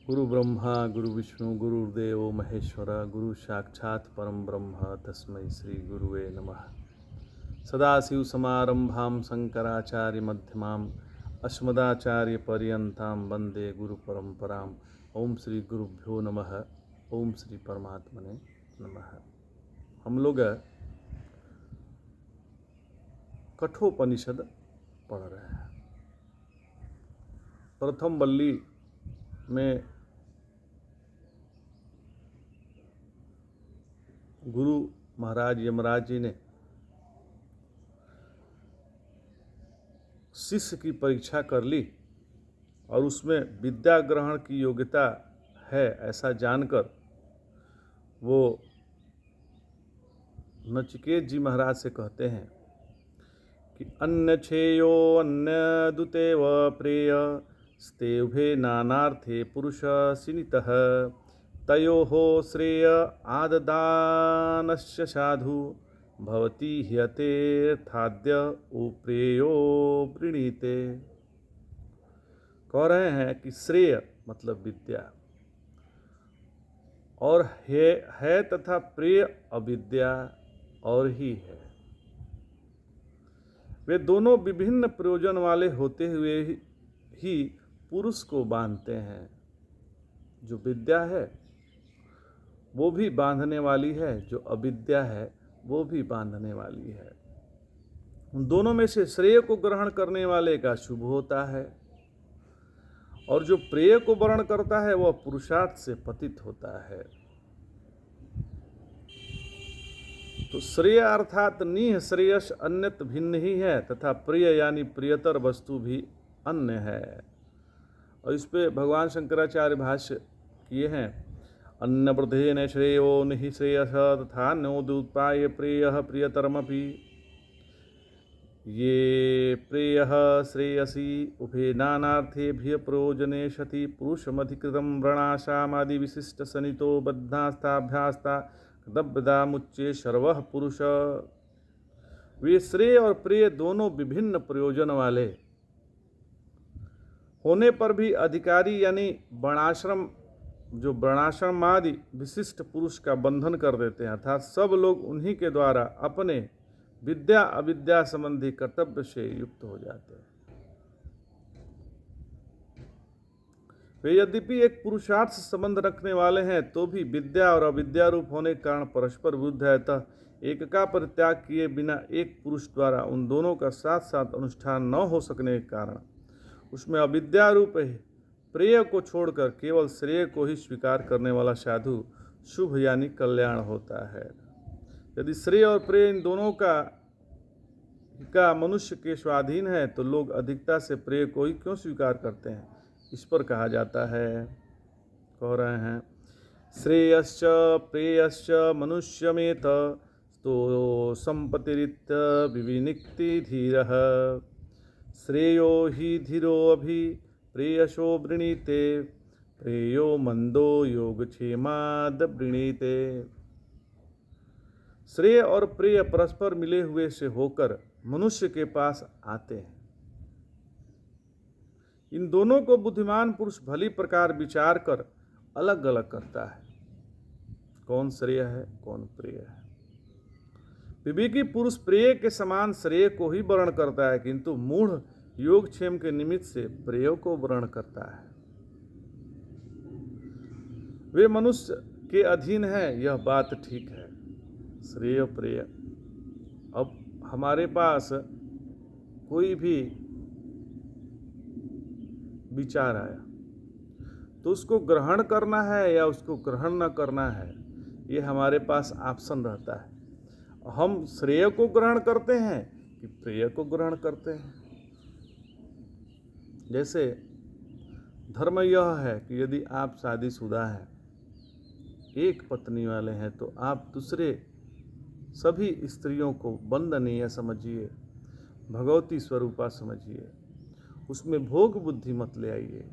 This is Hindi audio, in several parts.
गुरु ब्रह्मा गुरु विष्णु गुरुर्देव महेश्वर गुरु साक्षात् परम ब्रह्म तस्मै श्री गुरुवे नमः। सदाशिव समारंभां शंकराचार्य मध्यमाम् अस्मदाचार्य पर्यंतां वंदे गुरु परंपराम्। ओम श्री गुरुभ्यो नमः। ओम श्री परमात्मने नमः। हम लोग कठोपनिषद पढ़ रहे हैं। प्रथम वल्ली में गुरु महाराज यमराज जी ने शिष्य की परीक्षा कर ली और उसमें विद्या ग्रहण की योग्यता है ऐसा जानकर वो नचिकेत जी महाराज से कहते हैं कि अन्य छेयो अन्य दुतेव प्रेय स्तेभे नानार्थे पुरुष सिनितः तयोः श्रेय आददानस्य साधु भवति ह्यतेर्थाद्य उप्रेयो वृणीते। कह रहे हैं कि श्रेय मतलब विद्या और है तथा प्रेय अविद्या और ही है। वे दोनों विभिन्न प्रयोजन वाले होते हुए ही पुरुष को बांधते हैं। जो विद्या है वो भी बांधने वाली है, जो अविद्या है वो भी बांधने वाली है। उन दोनों में से श्रेय को ग्रहण करने वाले का शुभ होता है और जो प्रेय को वर्ण करता है वह पुरुषार्थ से पतित होता है। तो श्रेय अर्थात नीह श्रेयस अन्यत भिन्न ही है तथा प्रिय यानी प्रियतर वस्तु भी अन्य है। और इस पे भगवान शंकराचार्य भाष्य किए हैं। अन्न वृद्धेन श्रेयो निहि श्रेयस तथा नोदुत्पाय प्रेयः प्रियतरमपि ये प्रेयः श्रेयसी उभे नानार्थेभ्य प्रयोजने सति पुरुषमधिकृतं व्रणाशामादि विशिष्ट सनितो बद्धास्ताभ्यास्ता दब्दामुच्चे सर्वः पुरुष। वे श्रेय और प्रेय दोनों विभिन्न प्रयोजन वाले होने पर भी अधिकारी यानी वर्णाश्रम जो वर्णाश्रम आदि विशिष्ट पुरुष का बंधन कर देते हैं अर्थात सब लोग उन्हीं के द्वारा अपने विद्या अविद्या संबंधी कर्तव्य से युक्त हो जाते हैं। वे यद्यपि एक पुरुषार्थ से संबंध रखने वाले हैं तो भी विद्या और अविद्या रूप होने के कारण परस्पर विरुद्ध है। अतः एक का परित्याग किए बिना एक पुरुष द्वारा उन दोनों का साथ साथ अनुष्ठान न हो सकने के कारण उसमें अविद्या रूप प्रेय को छोड़कर केवल श्रेय को ही स्वीकार करने वाला साधु शुभ यानी कल्याण होता है। यदि श्रेय और प्रेय इन दोनों का मनुष्य के स्वाधीन है तो लोग अधिकता से प्रेय को ही क्यों स्वीकार करते हैं। इस पर कहा जाता है, कह रहे हैं श्रेयश्च प्रेयश्च मनुष्यमेत तो संपत्तिरित विविनिक्ति धीरः श्रेयो ही धीरो अभि प्रेयसो वृणीते प्रेयो मंदो योगक्षेमाद वृणीते। श्रेय और प्रेय परस्पर मिले हुए से होकर मनुष्य के पास आते हैं। इन दोनों को बुद्धिमान पुरुष भली प्रकार विचार कर अलग अलग करता है, कौन श्रेय है कौन प्रेय है। विवेकी पुरुष प्रेय के समान श्रेय को ही वर्ण करता है किंतु मूढ़ योगक्षेम के निमित्त से प्रेय को वर्ण करता है। वे मनुष्य के अधीन है यह बात ठीक है। श्रेय प्रेय अब हमारे पास कोई भी विचार आया तो उसको ग्रहण करना है या उसको ग्रहण न करना है ये हमारे पास ऑप्शन रहता है। हम श्रेय को ग्रहण करते हैं कि प्रेय को ग्रहण करते हैं। जैसे धर्म यह है कि यदि आप शादीशुदा हैं एक पत्नी वाले हैं तो आप दूसरे सभी स्त्रियों को वंदनीय समझिए, भगवती स्वरूपा समझिए, उसमें भोग बुद्धि मत ले आइए।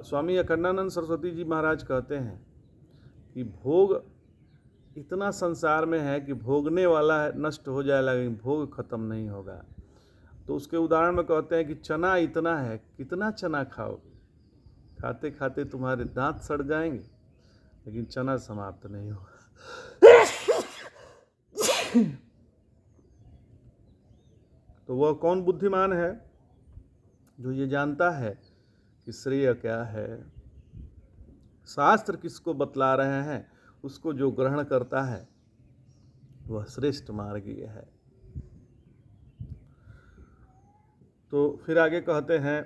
स्वामी अखंडानंद सरस्वती जी महाराज कहते हैं कि भोग इतना संसार में है कि भोगने वाला नष्ट हो जाएगा लेकिन भोग खत्म नहीं होगा। तो उसके उदाहरण में कहते हैं कि चना इतना है, कितना चना खाओगे, खाते खाते तुम्हारे दांत सड़ जाएंगे, लेकिन चना समाप्त नहीं होगा। तो वह कौन बुद्धिमान है जो ये जानता है कि श्रेय क्या है, शास्त्र किसको बतला रहे हैं, उसको जो ग्रहण करता है वह श्रेष्ठ मार्गीय है। तो फिर आगे कहते हैं,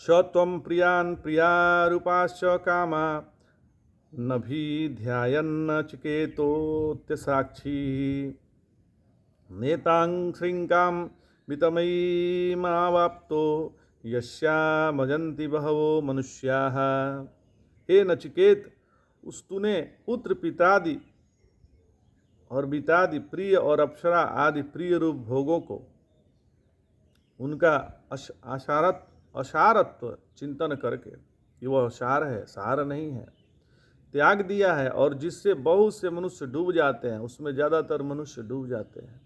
स त्वं प्रियान् प्रियारूपाश्च कामा न भी ध्यायन्न चिकेतोऽत्यसाक्षी नेतां श्रृंकां वितमयीमावाप्तो यस्यामजन्ति बहवो मनुष्याः। हे नचिकेत, उस तूने पुत्र पितादि और बितादि प्रिय और अप्सरा आदि प्रिय रूप भोगों को उनका असारत्व चिंतन करके, ये वह असार है, सार नहीं है, त्याग दिया है, और जिससे बहुत से मनुष्य डूब जाते हैं, उसमें ज़्यादातर मनुष्य डूब जाते हैं,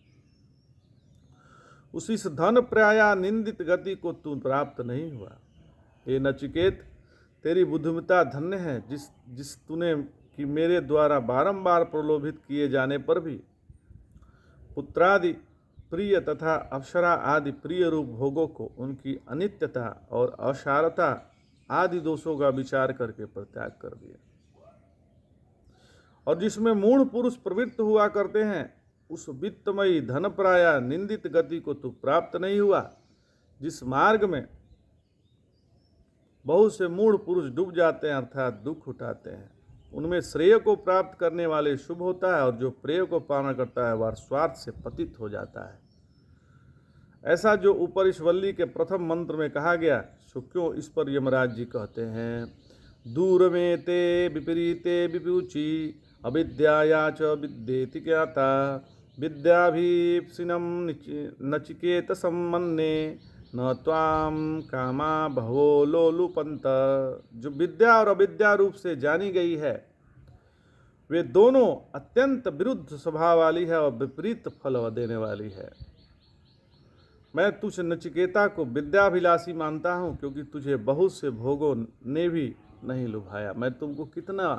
उसी से धन प्राया निंदित गति को तू प्राप्त नहीं हुआ। ये नचिकेत, तेरी बुद्धिमता धन्य है, जिस तूने कि मेरे द्वारा बारंबार प्रलोभित किए जाने पर भी पुत्रादि प्रिय तथा अप्सरा आदि प्रिय रूप भोगों को उनकी अनित्यता और असारता आदि दोषों का विचार करके परित्याग कर दिया। और जिसमें मूढ़ पुरुष प्रवृत्त हुआ करते हैं, उस वित्तमयी धन प्राया निंदित गति को तू प्राप्त नहीं हुआ। जिस मार्ग में बहुत से मूढ़ पुरुष डूब जाते हैं अर्थात दुख उठाते हैं, उनमें श्रेय को प्राप्त करने वाले शुभ होता है, और जो प्रेय को पालन करता है वह स्वार्थ से पतित हो जाता है। ऐसा जो ऊपर इस वल्ली के प्रथम मंत्र में कहा गया, सो क्यों इस पर यमराज जी कहते हैं, दूर में ते विपरीते विपूची अविद्याया च विद्येति ज्ञाता विद्याभीप्सिनम नचिकेत सम्मन्ने न त्वाम कामा बहवो लोलुपंत। जो विद्या और अविद्या रूप से जानी गई है, वे दोनों अत्यंत विरुद्ध स्वभाव वाली है और विपरीत फल देने वाली है। मैं तुझ नचिकेता को विद्याभिलाषी मानता हूँ, क्योंकि तुझे बहुत से भोगों ने भी नहीं लुभाया। मैं तुमको कितना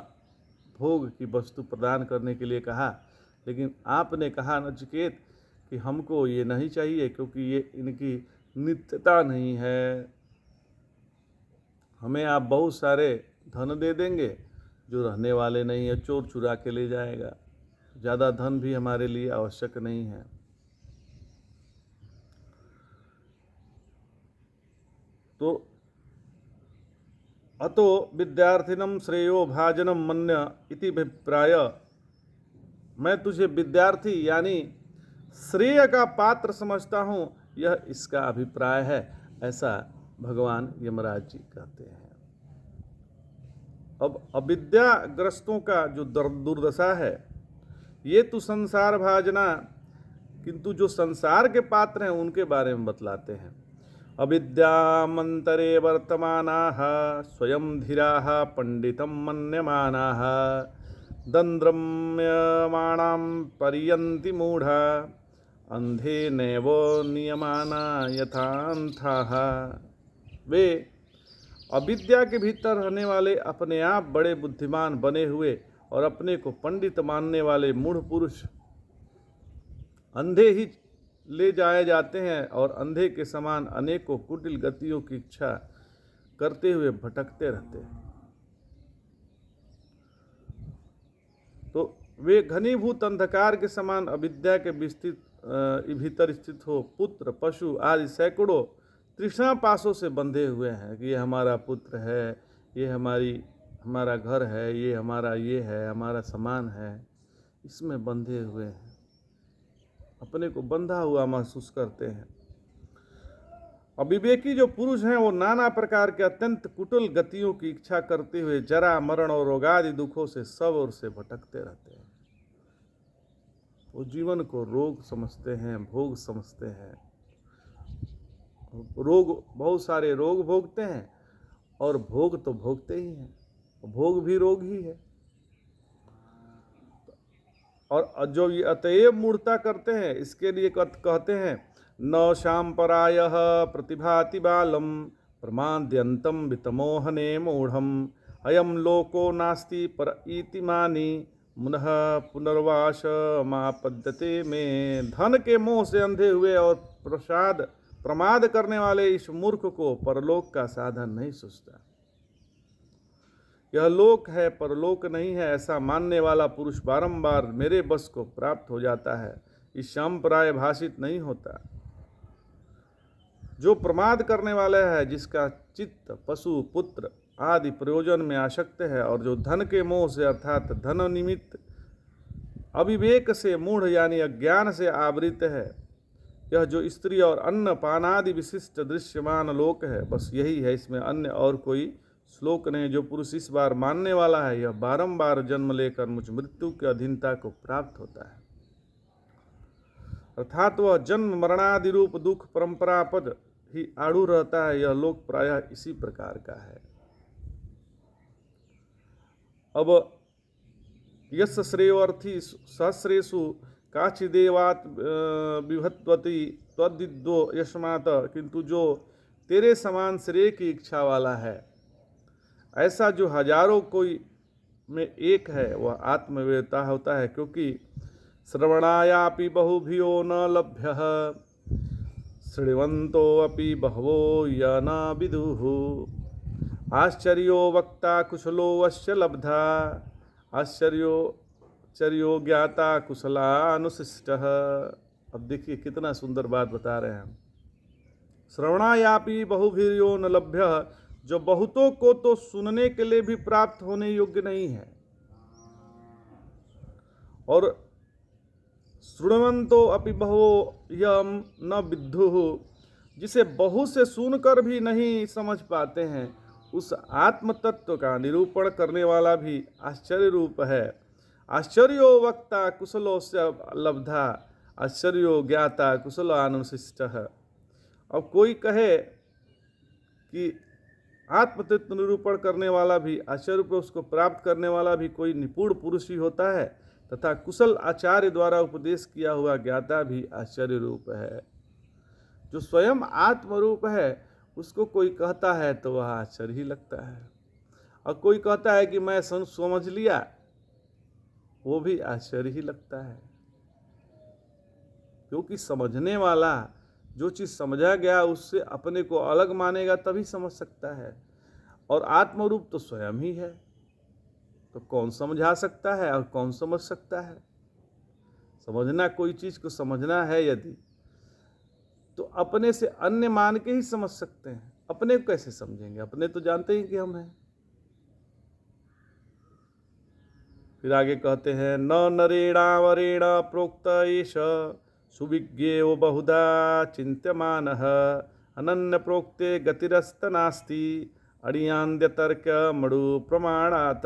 भोग की वस्तु प्रदान करने के लिए कहा, लेकिन आपने कहा नचिकेत कि हमको ये नहीं चाहिए, क्योंकि ये इनकी नित्यता नहीं है। हमें आप बहुत सारे धन दे देंगे जो रहने वाले नहीं है, चोर चुरा के ले जाएगा। ज़्यादा धन भी हमारे लिए आवश्यक नहीं है। तो अतो विद्यार्थिनम श्रेयो भाजनम मन्य इति अभिप्राय, मैं तुझे विद्यार्थी यानी श्रेय का पात्र समझता हूँ, यह इसका अभिप्राय है, ऐसा भगवान यमराज जी कहते हैं। अब अविद्याग्रस्तों का जो दुर्दशा है, ये तो संसार भाजना, किंतु जो संसार के पात्र हैं उनके बारे में बतलाते हैं। अविद्यामंतरे वर्तमानाः स्वयं धीराः पंडितं मन्यमानाः दंद्रम्यमाणां परियन्ति मूढ़ा अंधे नैव नियमाना यथान्थाः। वे अविद्या के भीतर रहने वाले अपने आप बड़े बुद्धिमान बने हुए और अपने को पंडित मानने वाले मूढ़ पुरुष अंधे ही ले जाए जाते हैं, और अंधे के समान अनेकों कुटिल गतियों की इच्छा करते हुए भटकते रहते हैं। तो वे घनीभूत अंधकार के समान अविद्या के भीतर स्थित हो पुत्र पशु आदि सैकड़ों तृष्णा पाशों से बंधे हुए हैं कि ये हमारा पुत्र है, ये हमारा घर है, ये है, हमारा सामान है, इसमें बंधे हुए हैं, अपने को बंधा हुआ महसूस करते हैं। अविवेकी जो पुरुष हैं वो नाना प्रकार के अत्यंत कुटिल गतियों की इच्छा करते हुए जरा मरण और रोगादि दुखों से सब ओर से भटकते रहते हैं। वो जीवन को रोग समझते हैं, भोग समझते हैं, रोग, बहुत सारे रोग भोगते हैं, और भोग तो भोगते ही हैं, भोग भी रोग ही है। और जो ये अतएव मूढ़ता करते हैं, इसके लिए कहते हैं न शाम्परायः प्रतिभाति बालं प्रमाद्यन्तं वितमोहने मूढ़म् अयं लोको नास्ति पर इति मानि पुनः पुनर्वास मापद्यते में। धन के मोह से अंधे हुए और प्रमाद करने वाले इस मूर्ख को परलोक का साधन नहीं सूझता। यह लोक है परलोक नहीं है, ऐसा मानने वाला पुरुष बारंबार मेरे बस को प्राप्त हो जाता है, इस संप्राय भाषित नहीं होता। जो प्रमाद करने वाला है, जिसका चित्त पशु पुत्र आदि प्रयोजन में आसक्त है और जो धन के मोह से अर्थात धन निमित्त अविवेक से मूढ़ यानी अज्ञान से आवृत है, यह जो स्त्री और अन्न पानादि विशिष्ट दृश्यमान लोक है, बस यही है, इसमें अन्य और कोई श्लोक नहीं। जो पुरुष इस बार मानने वाला है, यह बारंबार जन्म लेकर मुझ मृत्यु की अधीनता को प्राप्त होता है, अर्थात वह जन्म मरणादि रूप दुख परंपरा पद ही आड़ू रहता है। यह लोक प्रायः इसी प्रकार का है। अब यस्य श्रेयोर्थी सहस्रेषु काचिदेवात विभत्वति त्वद्विद्वो यस्मात्, किंतु जो तेरे समान श्रेय की इच्छा वाला है, ऐसा जो हजारों कोई में एक है, वह आत्मवेता होता है। क्योंकि श्रवणायापि बहुभियो न लभ्यः श्रृण्वन्तो अपि बहवो य न विदुः आश्चर्यो वक्ता कुशलो वश्य लब्धा आश्चर्यो ज्ञाता कुशलानुशिष्टः। अब देखिए कितना सुंदर बात बता रहे हैं। श्रवणायापि बहुभिर्यो न लभ्य, जो बहुतों को तो सुनने के लिए भी प्राप्त होने योग्य नहीं है, और श्रृण्वन्तो अपि बहवो यम न विदुः, जिसे बहु से सुनकर भी नहीं समझ पाते हैं, उस आत्म तत्व का निरूपण करने वाला भी आश्चर्य रूप है। आश्चर्यो वक्ता कुशलो से लब्धा आश्चर्यो ज्ञाता कुशलानुशिष्टः। अब कोई कहे कि आत्म तत्व निरूपण करने वाला भी आश्चर्य रूप, उसको प्राप्त करने वाला भी कोई निपुण पुरुष ही होता है, तथा कुशल आचार्य द्वारा उपदेश किया हुआ ज्ञाता भी आश्चर्य रूप है। जो स्वयं आत्मरूप है, उसको कोई कहता है तो वह आश्चर्य ही लगता है, और कोई कहता है कि मैं समझ लिया, वो भी आश्चर्य ही लगता है। क्योंकि समझने वाला जो चीज़ समझा गया उससे अपने को अलग मानेगा तभी समझ सकता है, और आत्मरूप तो स्वयं ही है, तो कौन समझा सकता है और कौन समझ सकता है। समझना, कोई चीज़ को समझना है यदि, तो अपने से अन्य मान के ही समझ सकते हैं। अपने को कैसे समझेंगे? अपने तो जानते हैं कि हम हैं। फिर आगे कहते हैं, न नरेणावरेण प्रोक्त एष सुविज्ञेयो बहुधा चिन्त्यमानः अनन्य प्रोक्ते गतिरस्त नास्ति अणियान्द्य तर्क मणु प्रमाणात।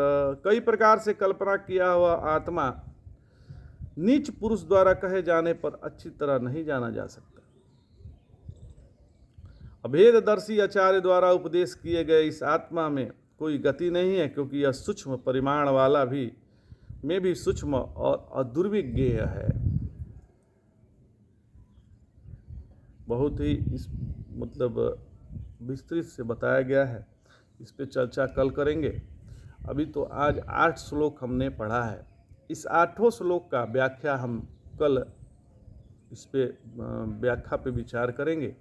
कई प्रकार से कल्पना किया हुआ आत्मा नीच पुरुष द्वारा कहे जाने पर अच्छी तरह नहीं जाना जा सकता। अभेददर्शी आचार्य द्वारा उपदेश किए गए इस आत्मा में कोई गति नहीं है, क्योंकि यह सूक्ष्म परिमाण वाला भी सूक्ष्म और अदुर्विज्ञेय है। बहुत ही इस विस्तृत से बताया गया है, इस पे चर्चा कल करेंगे। अभी तो आज 8 श्लोक हमने पढ़ा है। इस 8 श्लोक का व्याख्या हम कल इस पे व्याख्या पे विचार करेंगे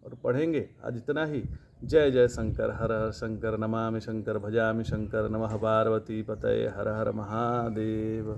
और पढ़ेंगे। आज इतना ही। जय जय शंकर, हर हर शंकर, नमामि शंकर, भजामि शंकर, नमः पार्वती पतये, हर हर महादेव।